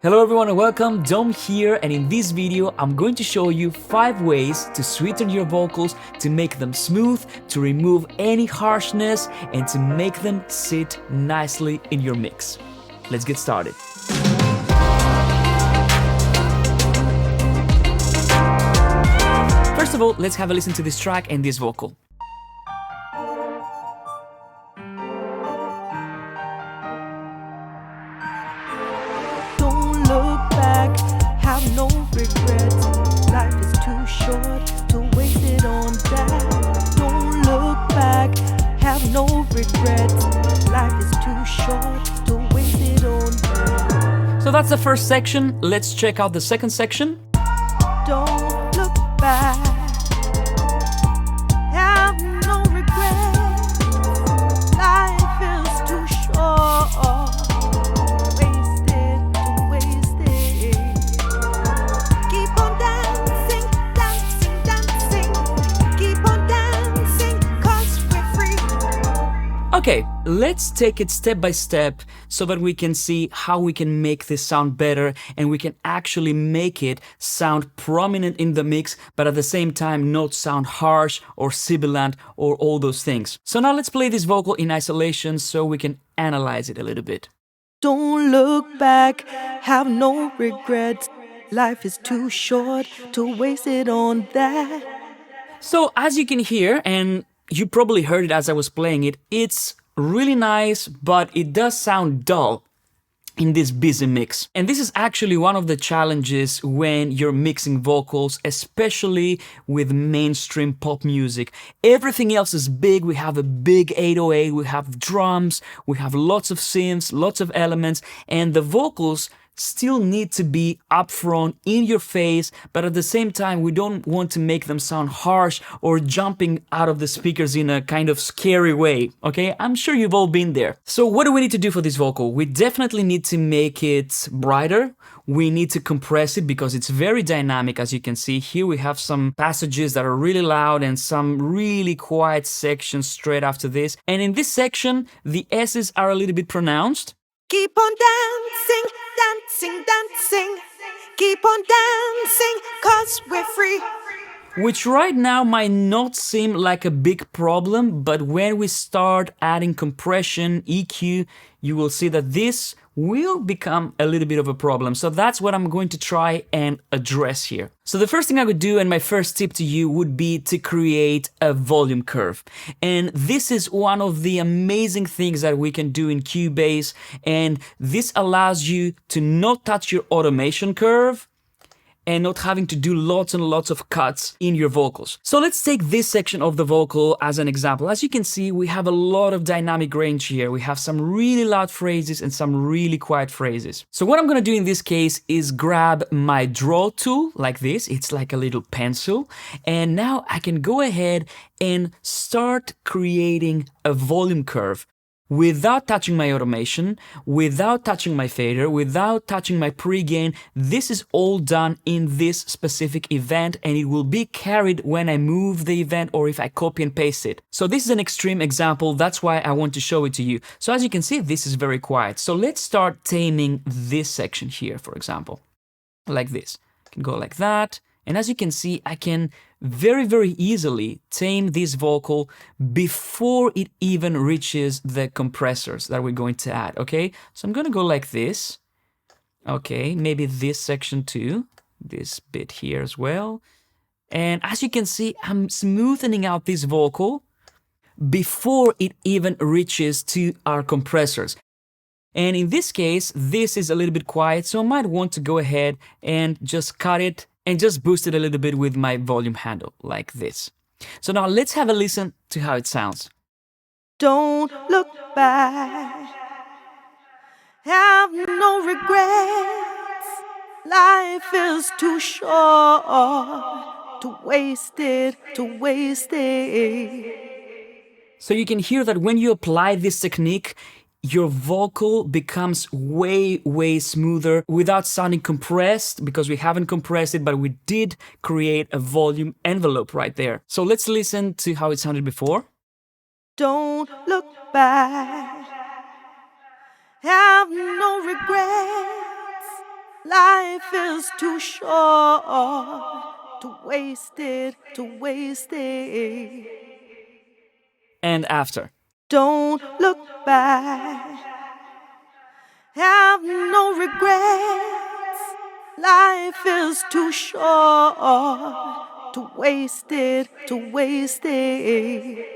Hello everyone and welcome, Dom here, and in this video I'm going to show you 5 ways to sweeten your vocals, to make them smooth, to remove any harshness, and to make them sit nicely in your mix. Let's get started. First of all, let's have a listen to this track and this vocal. Have no regrets. Life is too short to waste it on that. Don't look back. Have no regrets. Life is too short to waste it on that. So that's the first section. Let's check out the second section. Don't look back. Have no regrets. Life is too short. Okay, let's take it step by step so that we can see how we can make this sound better and we can actually make it sound prominent in the mix, but at the same time not sound harsh or sibilant or all those things. So now let's play this vocal in isolation so we can analyze it a little bit. Don't look back, have no regrets. Life is too short to waste it on that. So as you can hear, and you probably heard it as I was playing it, it's really nice, but it does sound dull in this busy mix. And this is actually one of the challenges when you're mixing vocals, especially with mainstream pop music. Everything else is big. We have a big 808, we have drums, we have lots of synths, lots of elements, and the vocals still need to be upfront, in your face, but at the same time we don't want to make them sound harsh or jumping out of the speakers in a kind of scary way, okay? I'm sure you've all been there. So what do we need to do for this vocal? We definitely need to make it brighter. We need to compress it because it's very dynamic, as you can see. Here we have some passages that are really loud and some really quiet sections straight after this. And in this section, the S's are a little bit pronounced. Keep on dancing, dancing, dancing. Keep on dancing, 'cause we're free. Which right now might not seem like a big problem, but when we start adding compression, EQ, you will see that this will become a little bit of a problem. So that's what I'm going to try and address here. So the first thing I would do, and my first tip to you, would be to create a volume curve. And this is one of the amazing things that we can do in Cubase, and this allows you to not touch your automation curve and not having to do lots and lots of cuts in your vocals. So let's take this section of the vocal as an example. As you can see, we have a lot of dynamic range here. We have some really loud phrases and some really quiet phrases. So what I'm gonna do in this case is grab my draw tool like this. It's like a little pencil. And now I can go ahead and start creating a volume curve without touching my automation, without touching my fader, without touching my pre-gain. This is all done in this specific event, and it will be carried when I move the event or if I copy and paste it. So this is an extreme example, that's why I want to show it to you. So as you can see, this is very quiet. So let's start taming this section here, for example, like this. I can go like that. And as you can see, I can very easily tame this vocal before it even reaches the compressors that we're going to add, okay? So I'm gonna go like this. Okay, maybe this section too, this bit here as well. And as you can see, I'm smoothing out this vocal before it even reaches to our compressors. And in this case, this is a little bit quiet, so I might want to go ahead and just cut it and just boost it a little bit with my volume handle, like this. So now let's have a listen to how it sounds. Don't look back, have no regrets. Life is too short to waste it, to waste it. So you can hear that when you apply this technique, your vocal becomes way smoother without sounding compressed, because we haven't compressed it, but we did create a volume envelope right there. So let's listen to how it sounded before. Don't look back, have no regrets. Life is too short to waste it, to waste it. And after. Don't look back, have no regrets. Life is too short to waste it, to waste it.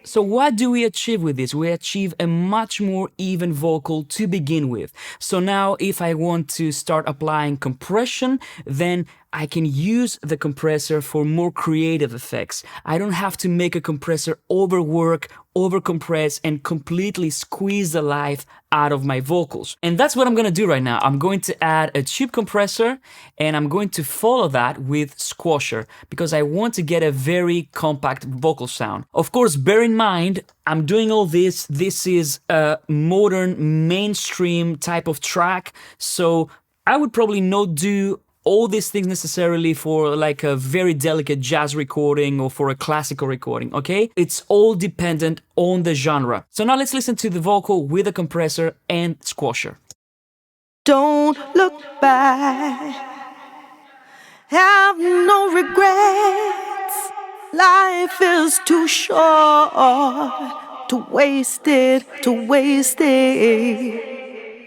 So what do we achieve with this? We achieve a much more even vocal to begin with. So now if I want to start applying compression, then I can use the compressor for more creative effects. I don't have to make a compressor overwork, overcompress, and completely squeeze the life out of my vocals. And that's what I'm gonna do right now. I'm going to add a tube compressor and I'm going to follow that with squasher because I want to get a very compact vocal sound. Of course, bear in mind, I'm doing all this. This is a modern mainstream type of track. So I would probably not do all these things necessarily for like a very delicate jazz recording or for a classical recording, okay? It's all dependent on the genre. So now let's listen to the vocal with a compressor and squasher. Don't look back, have no regrets. Life is too short to waste it, to waste it.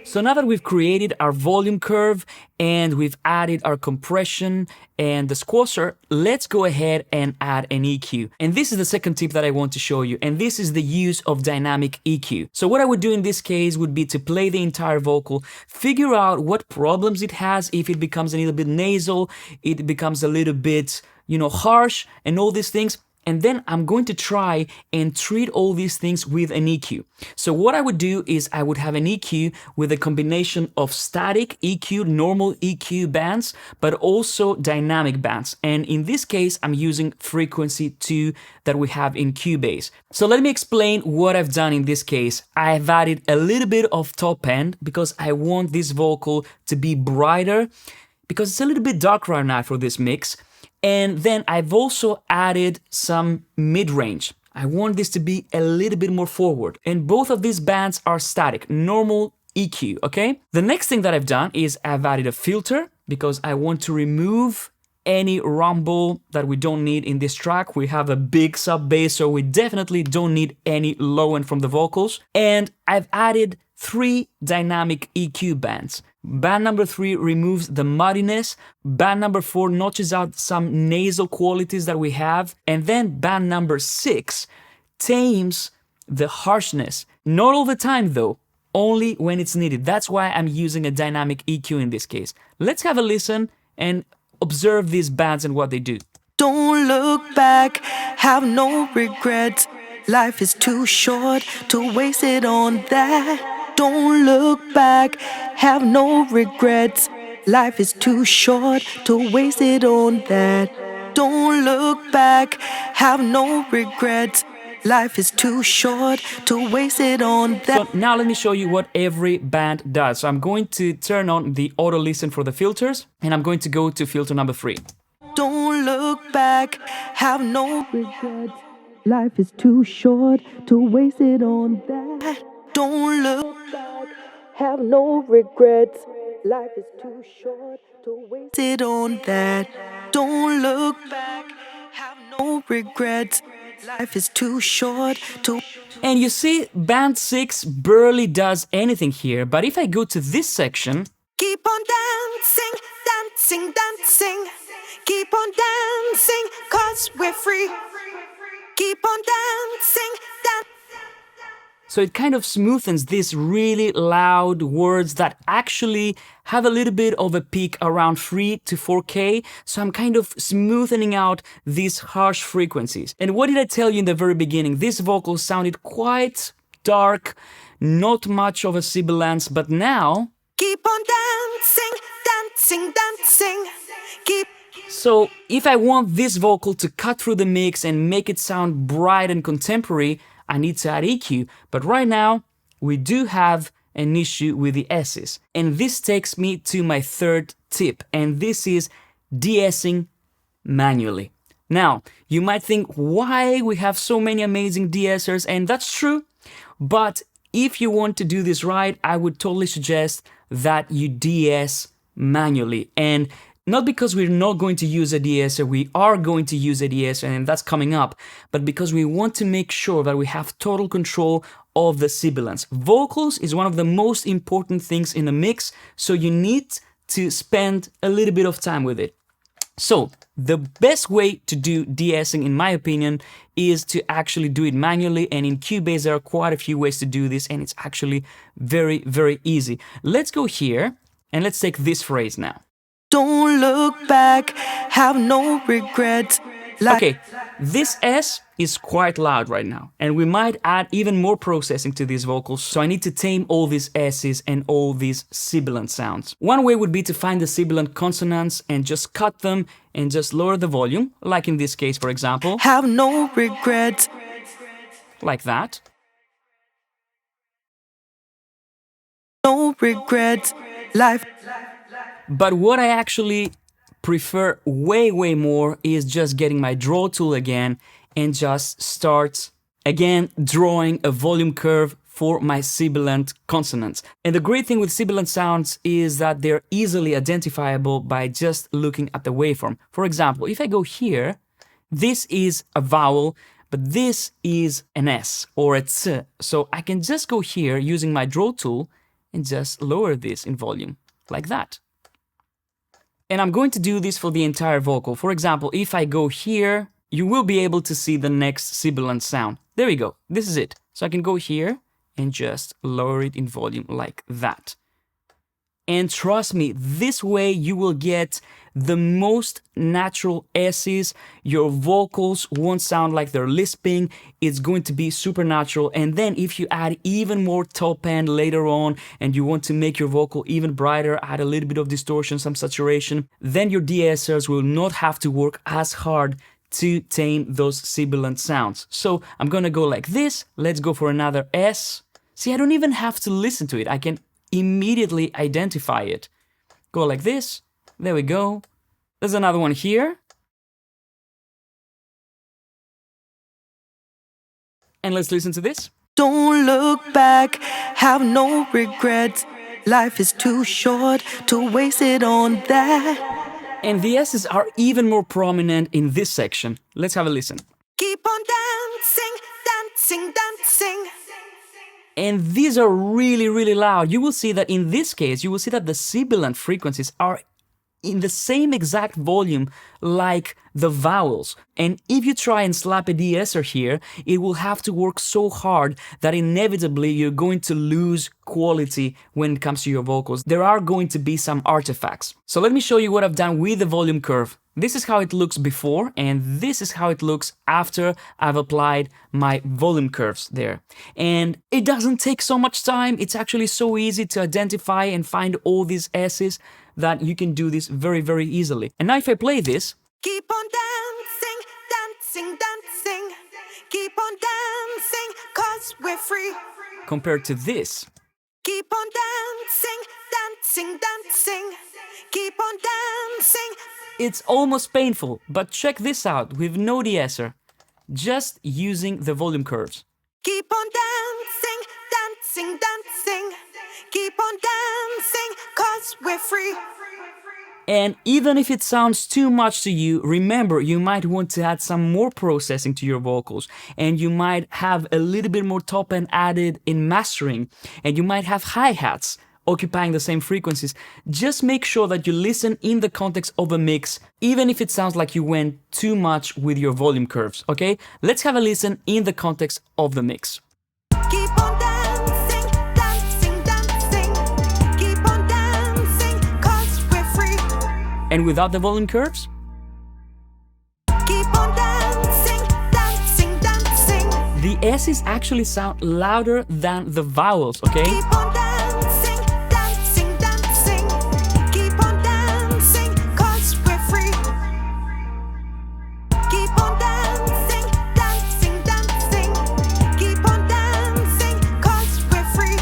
So now that we've created our volume curve and we've added our compression and the squasher, let's go ahead and add an EQ. And this is the second tip that I want to show you, and this is the use of dynamic EQ. So what I would do in this case would be to play the entire vocal, figure out what problems it has, if it becomes a little bit nasal, it becomes a little bit, harsh, and all these things. And then I'm going to try and treat all these things with an EQ. So what I would do is I would have an EQ with a combination of static EQ, normal EQ bands, but also dynamic bands. And in this case, I'm using frequency 2 that we have in Cubase. So let me explain what I've done in this case. I've added a little bit of top end because I want this vocal to be brighter because it's a little bit dark right now for this mix. And then I've also added some mid-range. I want this to be a little bit more forward. And both of these bands are static, normal EQ, okay? The next thing that I've done is I've added a filter because I want to remove any rumble that we don't need in this track. We have a big sub bass, so we definitely don't need any low end from the vocals. And I've added 3 dynamic EQ bands. Band number 3 removes the muddiness. Band number 4 notches out some nasal qualities that we have. And then band number 6 tames the harshness. Not all the time though, only when it's needed. That's why I'm using a dynamic EQ in this case. Let's have a listen and observe these bands and what they do. Don't look back, have no regrets. Life is too short to waste it on that. Don't look back, have no regrets. Life is too short to waste it on that. Don't look back, have no regrets. Life is too short to waste it on that. So now let me show you what every band does. So I'm going to turn on the auto listen for the filters and I'm going to go to filter number 3. Don't look back, have no regrets. Life is too short to waste it on that. Don't look back, have no regrets. Life is too short to waste it on that. Don't look back, have no regrets. Life is too short to... And you see, band 6 barely does anything here, but if I go to this section... Keep on dancing, dancing, dancing. Keep on dancing, 'cause we're free. Keep on dancing, dancing. So it kind of smoothens these really loud words that actually have a little bit of a peak around 3 to 4K. So I'm kind of smoothing out these harsh frequencies. And what did I tell you in the very beginning? This vocal sounded quite dark, not much of a sibilance, but now... Keep on dancing, dancing, dancing. Keep... So if I want this vocal to cut through the mix and make it sound bright and contemporary, I need to add EQ, but right now we do have an issue with the S's. And this takes me to my third tip, and this is de-essing manually. Now, you might think why we have so many amazing de-essers, and that's true, but if you want to do this right, I would totally suggest that you de-ess manually. And not because we're not going to use a DE-ESSER, we are going to use a DE-ESSER, and that's coming up, but because we want to make sure that we have total control of the sibilants. Vocals is one of the most important things in a mix, so you need to spend a little bit of time with it. So the best way to do de-essing, in my opinion, is to actually do it manually, and in Cubase there are quite a few ways to do this, and it's actually very, very easy. Let's go here, and let's take this phrase now. Don't look back, have no regrets. Okay, this S is quite loud right now, and we might add even more processing to these vocals, so I need to tame all these S's and all these sibilant sounds. One way would be to find the sibilant consonants and just cut them and just lower the volume, like in this case, for example. Have no regrets. Like that. No regrets. Life. But what I actually prefer way more is just getting my draw tool again and just start again drawing a volume curve for my sibilant consonants. And the great thing with sibilant sounds is that they're easily identifiable by just looking at the waveform. For example, if I go here, this is a vowel, but this is an S or a T. So I can just go here using my draw tool and just lower this in volume like that. And I'm going to do this for the entire vocal. For example, if I go here, you will be able to see the next sibilant sound. There we go. This is it. So I can go here and just lower it in volume like that. And trust me, this way you will get the most natural S's. Your vocals won't sound like they're lisping. It's going to be super natural. And then if you add even more top end later on and you want to make your vocal even brighter, add a little bit of distortion, some saturation, then your de-essers will not have to work as hard to tame those sibilant sounds. So I'm gonna go like this. Let's go for another S. See, I don't even have to listen to it. I can immediately identify it. Go like this. There we go. There's another one here. And let's listen to this. Don't look back, have no regrets. Life is too short to waste it on that. And the S's are even more prominent in this section. Let's have a listen. Keep on dancing, dancing, dancing. And these are really loud. You will see that in this case, you will see that the sibilant frequencies are in the same exact volume like the vowels. And if you try and slap a de-esser here, it will have to work so hard that inevitably you're going to lose quality when it comes to your vocals. There are going to be some artifacts. So let me show you what I've done with the volume curve. This is how it looks before, and this is how it looks after I've applied my volume curves there. And it doesn't take so much time. It's actually so easy to identify and find all these S's that you can do this very easily. And now if I play this, keep on dancing, dancing, dancing. Keep on dancing, 'cause we're free. compared to this, Keep on dancing, dancing, dancing. Keep on dancing. it's almost painful, but check this out with no de-esser, just using the volume curves. Keep on dancing, dancing, dancing. Keep on dancing, 'cause we're free. And even if it sounds too much to you, remember you might want to add some more processing to your vocals, and you might have a little bit more top end added in mastering, and you might have hi-hats occupying the same frequencies. Just make sure that you listen in the context of a mix, even if it sounds like you went too much with your volume curves, okay? Let's have a listen in the context of the mix. Keep on dancing, dancing, dancing. Keep on dancing, 'cause we're free. And without the volume curves, Keep on dancing, dancing, dancing. the S's actually sound louder than the vowels, okay? Keep on dancing, dancing, dancing. Keep on dancing, 'cause we're free. Keep on dancing, dancing, dancing. Keep on dancing, 'cause we're free.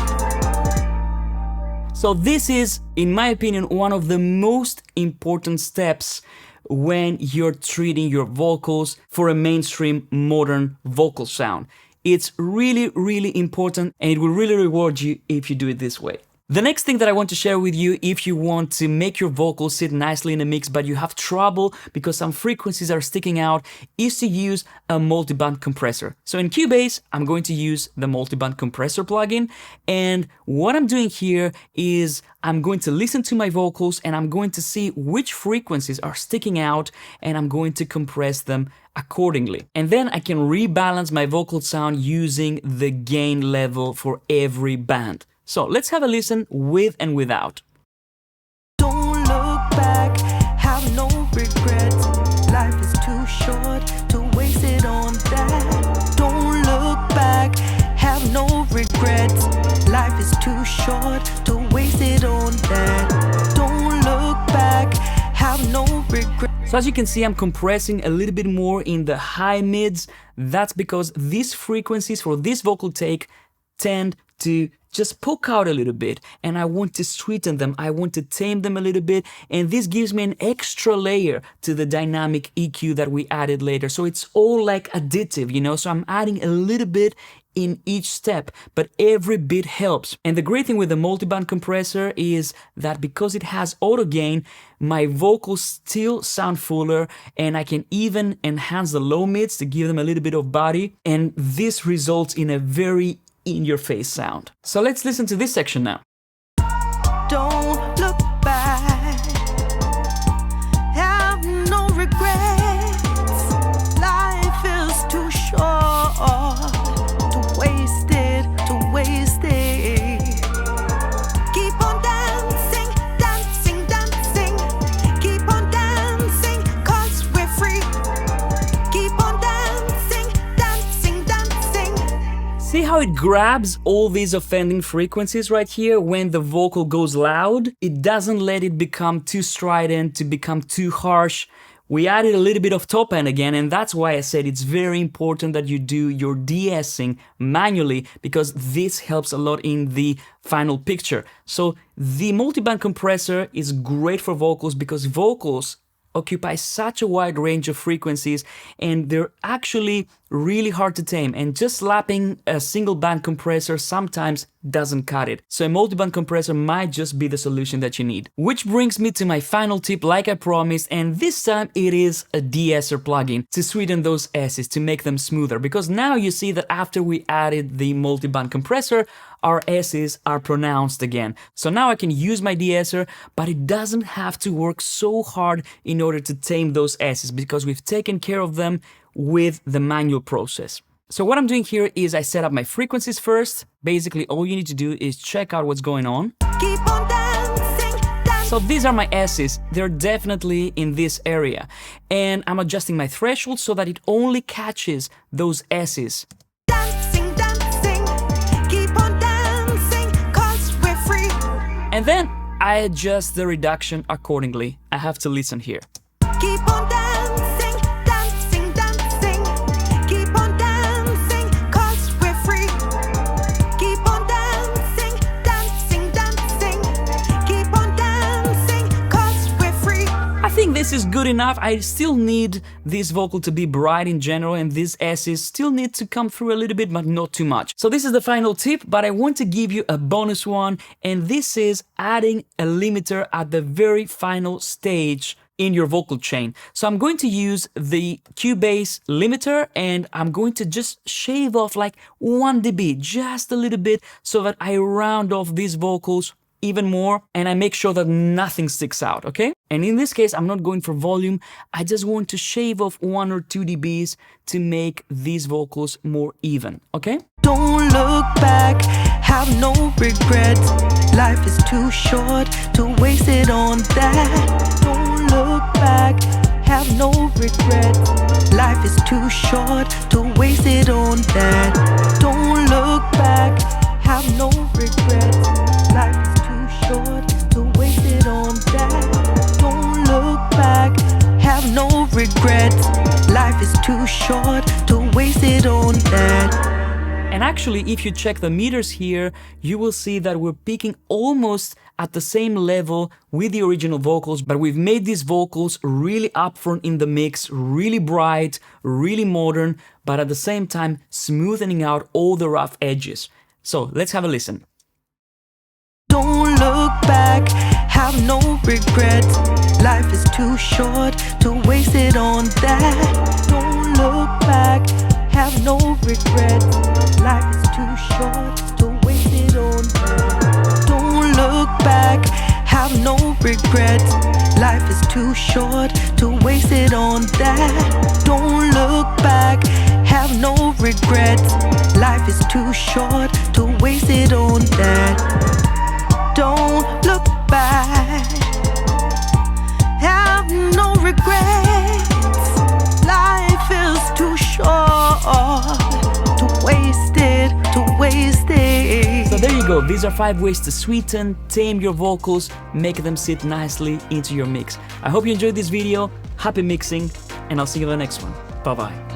So this is, in my opinion, one of the most important steps when you're treating your vocals for a mainstream modern vocal sound. It's really important, and it will really reward you if you do it this way. The next thing that I want to share with you, if you want to make your vocals sit nicely in a mix but you have trouble because some frequencies are sticking out, is to use a multiband compressor. So in Cubase, I'm going to use the multiband compressor plugin, and what I'm doing here is I'm going to listen to my vocals and I'm going to see which frequencies are sticking out, and I'm going to compress them accordingly. And then I can rebalance my vocal sound using the gain level for every band. So let's have a listen with and without. Don't look back, have no regrets. Life is too short to waste it on that. Don't look back, have no regrets. Life is too short to waste it on that. Don't look back, have no regrets. So as you can see, I'm compressing a little bit more in the high mids. That's because these frequencies for this vocal take tend to just poke out a little bit, and I want to sweeten them, I want to tame them a little bit, and this gives me an extra layer to the dynamic EQ that we added later. So it's all like additive, you know, so I'm adding a little bit in each step, but every bit helps. And the great thing with the multiband compressor is that because it has auto gain, my vocals still sound fuller, and I can even enhance the low mids to give them a little bit of body, and this results in a very in-your-face sound. So let's listen to this section now. Don't look back, have no regrets. Life is too short to waste it, to waste it. Keep on dancing, dancing, dancing. Keep on dancing, 'cause we're free. Keep on dancing, dancing, dancing. See how it grabs all these offending frequencies right here when the vocal goes loud? It doesn't let it become too strident, to become too harsh. We added a little bit of top end again, and that's why I said it's very important that you do your de-essing manually, because this helps a lot in the final picture. So the multiband compressor is great for vocals because vocals occupy such a wide range of frequencies, and they're actually really hard to tame, and just slapping a single band compressor sometimes doesn't cut it. So a multiband compressor might just be the solution that you need. Which brings me to my final tip, like I promised, and this time it is a de-esser plugin to sweeten those S's, to make them smoother, because now you see that after we added the multiband compressor, our S's are pronounced again. So now I can use my de-esser, but it doesn't have to work so hard in order to tame those S's, because we've taken care of them with the manual process. So what I'm doing here is I set up my frequencies first. Basically, all you need to do is check out what's going on. Keep on dancing, dancing. So these are my S's. They're definitely in this area. And I'm adjusting my threshold so that it only catches those S's. Dancing, dancing. Keep on dancing, 'cause we're free. And then I adjust the reduction accordingly. I have to listen here. Keep on dancing, dancing, dancing. Keep on dancing, 'cause we're free. Keep on dancing, dancing, dancing. Keep on dancing, 'cause we're free. I think this is good enough. I still need this vocal to be bright in general, and these S's still need to come through a little bit, but not too much. So this is the final tip, but I want to give you a bonus one, and this is adding a limiter at the very final stage in your vocal chain. So I'm going to use the Cubase limiter, and I'm going to just shave off like 1 dB, just a little bit, so that I round off these vocals even more, and I make sure that nothing sticks out, okay? And in this case, I'm not going for volume. I just want to shave off 1 or 2 dBs to make these vocals more even, okay? Don't look back, have no regrets. Life is too short to waste it on that. Don't look back, have no regrets. Life is too short to waste it on that. Don't look back, have no regrets. Life is too short to waste it on that. Don't look back, have no regrets. Life is too short to waste it on that. And actually, if you check the meters here, you will see that we're peaking almost at the same level with the original vocals, but we've made these vocals really upfront in the mix, really bright, really modern, but at the same time smoothing out all the rough edges. So let's have a listen. Don't look back, have no regrets. Life is too short to waste it on that. Don't look back, have no regrets. Life is too short to waste it on that. Don't look back, have no regrets. Life is too short to waste it on that. Don't look back, have no regrets. Life is too short to waste it on that. Don't look back, have no regrets. Life is too short to waste it, to waste it. So there you go, these are 5 ways to sweeten, tame your vocals, make them sit nicely into your mix. I hope you enjoyed this video, happy mixing, and I'll see you in the next one. Bye bye.